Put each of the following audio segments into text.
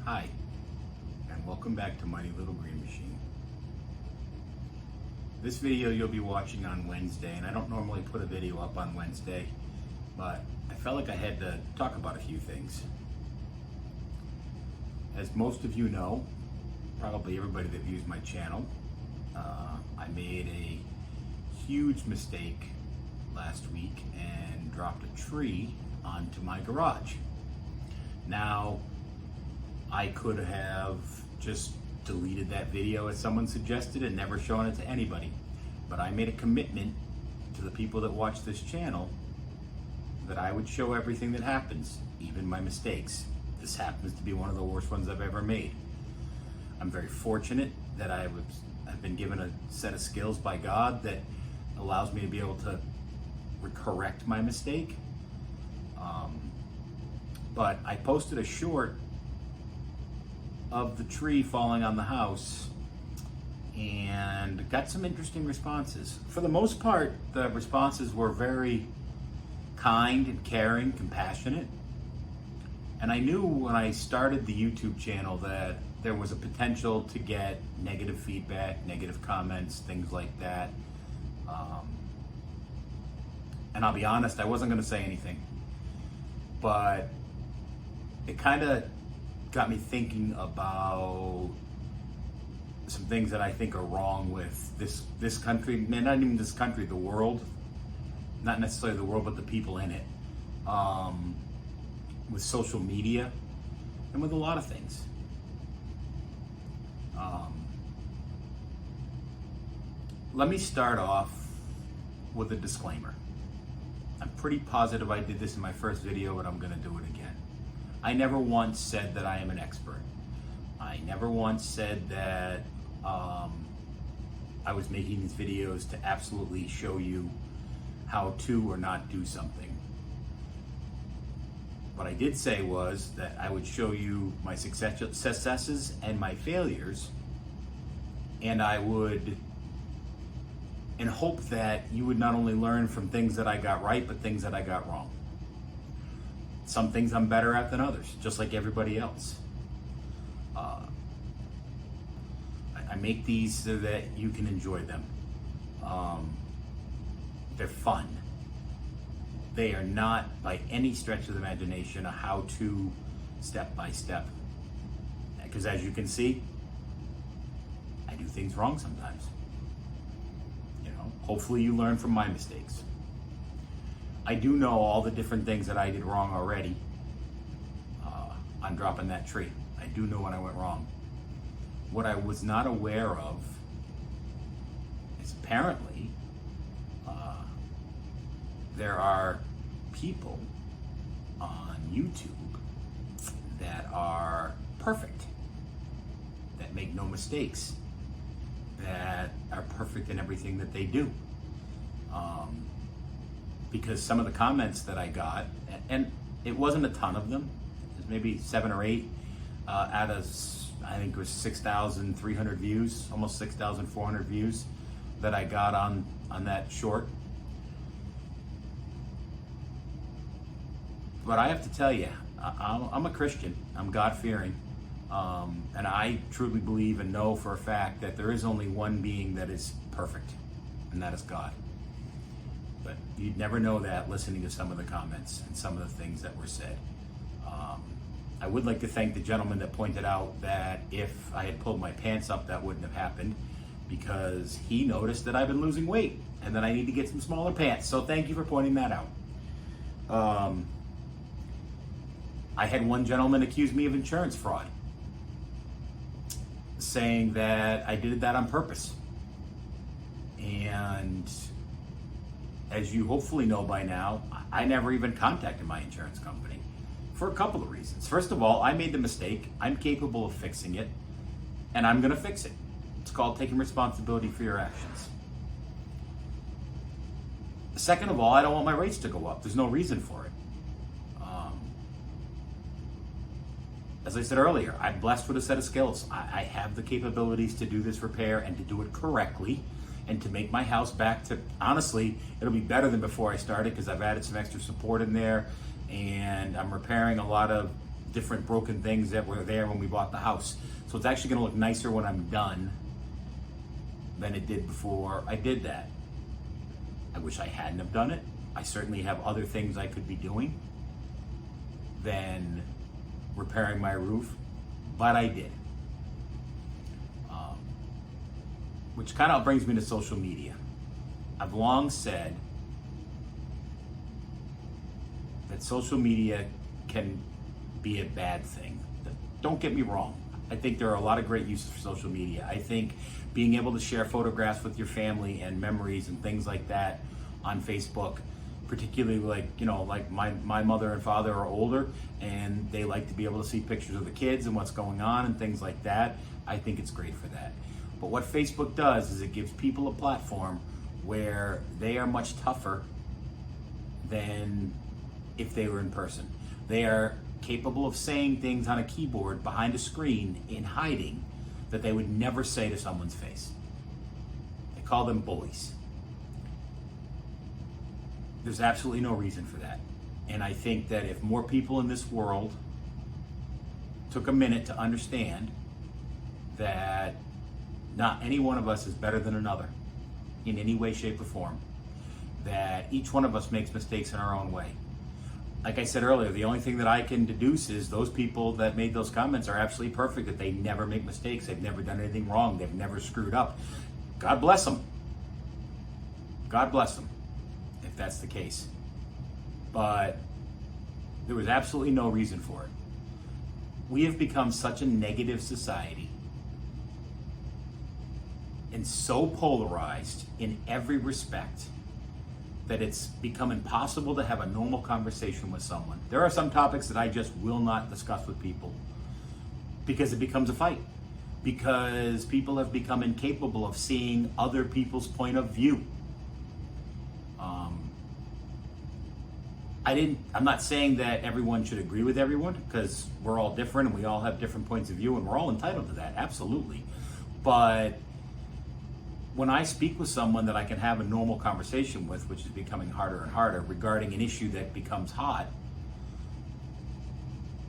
Hi, and welcome back to Mighty Little Green Machine. This video you'll be watching on Wednesday, and I don't normally put a video up on Wednesday, but I felt like I had to talk about a few things. As most of you know, probably everybody that views my channel, I made a huge mistake last week and dropped a tree onto my garage. Now, I could have just deleted that video as someone suggested and never shown it to anybody. But I made a commitment to the people that watch this channel that I would show everything that happens, even my mistakes. This happens to be one of the worst ones I've ever made. I'm very fortunate that I've been given a set of skills by God that allows me to be able to correct my mistake. But I posted a short of the tree falling on the house and got some interesting responses. For the most part, the responses were very kind and caring, compassionate. And I knew when I started the YouTube channel that there was a potential to get negative feedback, negative comments, things like that. And I'll be honest, I wasn't going to say anything. But it kind of got me thinking about some things that I think are wrong with this country, man, not even this country, the world, not necessarily the world, but the people in it, with social media and with a lot of things. Let me start off with a disclaimer. I'm pretty positive I did this in my first video, but I'm going to do it again. I never once said that I am an expert. I never once said that I was making these videos to absolutely show you how to or not do something. What I did say was that I would show you my successes and my failures, and I would and hope that you would not only learn from things that I got right, but things that I got wrong. Some things I'm better at than others, just like everybody else. I make these so that you can enjoy them. They're fun. They are not, by any stretch of the imagination, a how-to step by step. Because as you can see, I do things wrong sometimes. Hopefully you learn from my mistakes. I do know all the different things that I did wrong already on dropping that tree. I do know when I went wrong. What I was not aware of is apparently there are people on YouTube that are perfect, that make no mistakes, that are perfect in everything that they do. Because some of the comments that I got, and it wasn't a ton of them, it was maybe 7 or 8 out of, I think it was 6,300 views, almost 6,400 views that I got on that short. But I have to tell you, I'm a Christian, I'm God-fearing. And I truly believe and know for a fact that there is only one being that is perfect, and that is God. But you'd never know that listening to some of the comments and some of the things that were said. I would like to thank the gentleman that pointed out that if I had pulled my pants up, that wouldn't have happened, because he noticed that I've been losing weight and that I need to get some smaller pants. So thank you for pointing that out. I had one gentleman accuse me of insurance fraud, saying that I did that on purpose. And as you hopefully know by now, I never even contacted my insurance company for a couple of reasons. First of all, I made the mistake. I'm capable of fixing it, and I'm gonna fix it. It's called taking responsibility for your actions. Second of all, I don't want my rates to go up. There's no reason for it. As I said earlier, I'm blessed with a set of skills. I have the capabilities to do this repair and to do it correctly and to make my house back to, honestly, it'll be better than before I started because I've added some extra support in there, and I'm repairing a lot of different broken things that were there when we bought the house. So it's actually gonna look nicer when I'm done than it did before I did that. I wish I hadn't have done it. I certainly have other things I could be doing than repairing my roof, but I did. Which kind of brings me to social media. I've long said that social media can be a bad thing. Don't get me wrong. I think there are a lot of great uses for social media. I think being able to share photographs with your family and memories and things like that on Facebook, particularly like my mother and father are older and they like to be able to see pictures of the kids and what's going on and things like that. I think it's great for that. But what Facebook does is it gives people a platform where they are much tougher than if they were in person. They are capable of saying things on a keyboard behind a screen in hiding that they would never say to someone's face. They call them bullies. There's absolutely no reason for that. And I think that if more people in this world took a minute to understand that not any one of us is better than another in any way, shape, or form, that each one of us makes mistakes in our own way. Like I said earlier, the only thing that I can deduce is those people that made those comments are absolutely perfect, that they never make mistakes, they've never done anything wrong, they've never screwed up. God bless them. God bless them, if that's the case. But there was absolutely no reason for it. We have become such a negative society and so polarized in every respect that it's become impossible to have a normal conversation with someone. There are some topics that I just will not discuss with people because it becomes a fight, because people have become incapable of seeing other people's point of view. I'm not saying that everyone should agree with everyone, because we're all different and we all have different points of view and we're all entitled to that, absolutely. But when I speak with someone that I can have a normal conversation with, which is becoming harder and harder, regarding an issue that becomes hot,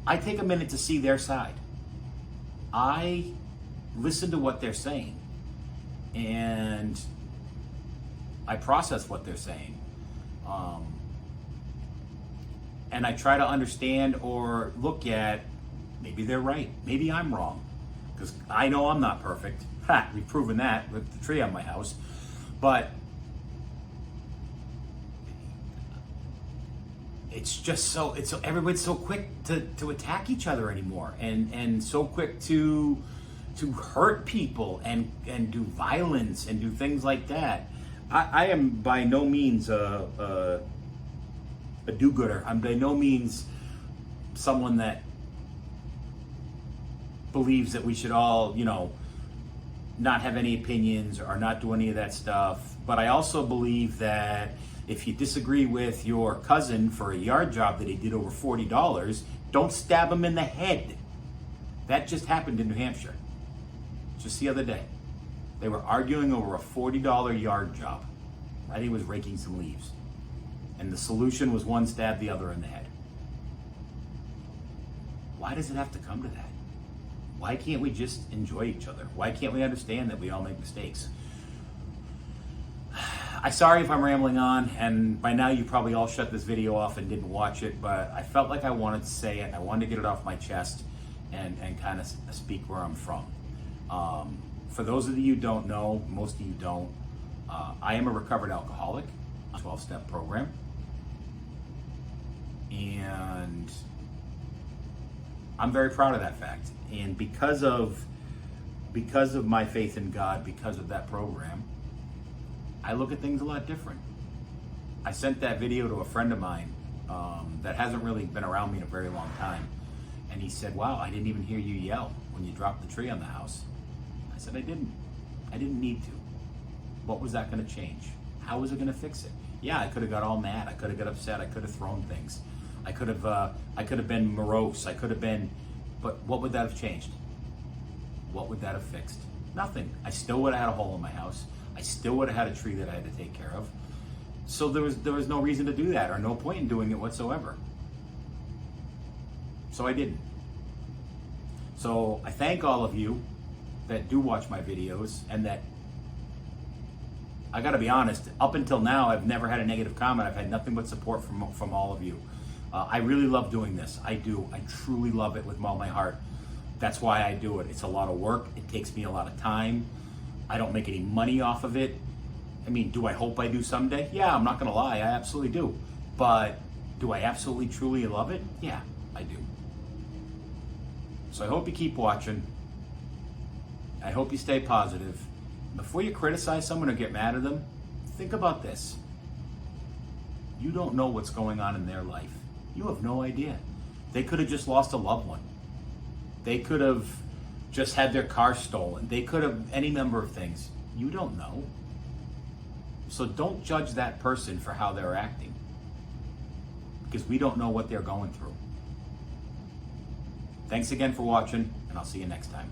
I take a minute to see their side. I listen to what they're saying and I process what they're saying. And I try to understand or look at, maybe they're right, maybe I'm wrong, because I know I'm not perfect. We've proven that with the tree on my house. But it's just everyone's so quick to attack each other anymore, and so quick to hurt people and do violence and do things like that. I am by no means a do-gooder. I'm by no means someone that believes that we should all, not have any opinions or not do any of that stuff. But I also believe that if you disagree with your cousin for a yard job that he did over $40, don't stab him in the head. That just happened in New Hampshire, just the other day. They were arguing over a $40 yard job. I think he was raking some leaves. And the solution was one stabbed the other in the head. Why does it have to come to that? Why can't we just enjoy each other? Why can't we understand that we all make mistakes? I'm sorry if I'm rambling on, and by now you probably all shut this video off and didn't watch it, but I felt like I wanted to say it. I wanted to get it off my chest and kind of speak where I'm from. For those of you who don't know, most of you don't, I am a recovered alcoholic, a 12-step program. And I'm very proud of that fact. And because of my faith in God, because of that program, I look at things a lot different. I sent that video to a friend of mine that hasn't really been around me in a very long time. And he said, wow, I didn't even hear you yell when you dropped the tree on the house. I said, I didn't need to. What was that going to change? How was it going to fix it? Yeah, I could have got all mad. I could have got upset. I could have thrown things. I could have been morose. I could have been, but what would that have changed? What would that have fixed? Nothing. I still would have had a hole in my house. I still would have had a tree that I had to take care of. So there was no reason to do that, or no point in doing it whatsoever. So I didn't. So I thank all of you that do watch my videos, and that, I gotta be honest, up until now, I've never had a negative comment. I've had nothing but support from all of you. I really love doing this. I do. I truly love it with all my heart. That's why I do it. It's a lot of work. It takes me a lot of time. I don't make any money off of it. I mean, do I hope I do someday? Yeah, I'm not gonna lie, I absolutely do. But do I absolutely truly love it? Yeah, I do. So I hope you keep watching. I hope you stay positive. Before you criticize someone or get mad at them, think about this. You don't know what's going on in their life. You have no idea. They could have just lost a loved one. They could have just had their car stolen. They could have any number of things. You don't know. So don't judge that person for how they're acting, because we don't know what they're going through. Thanks again for watching, and I'll see you next time.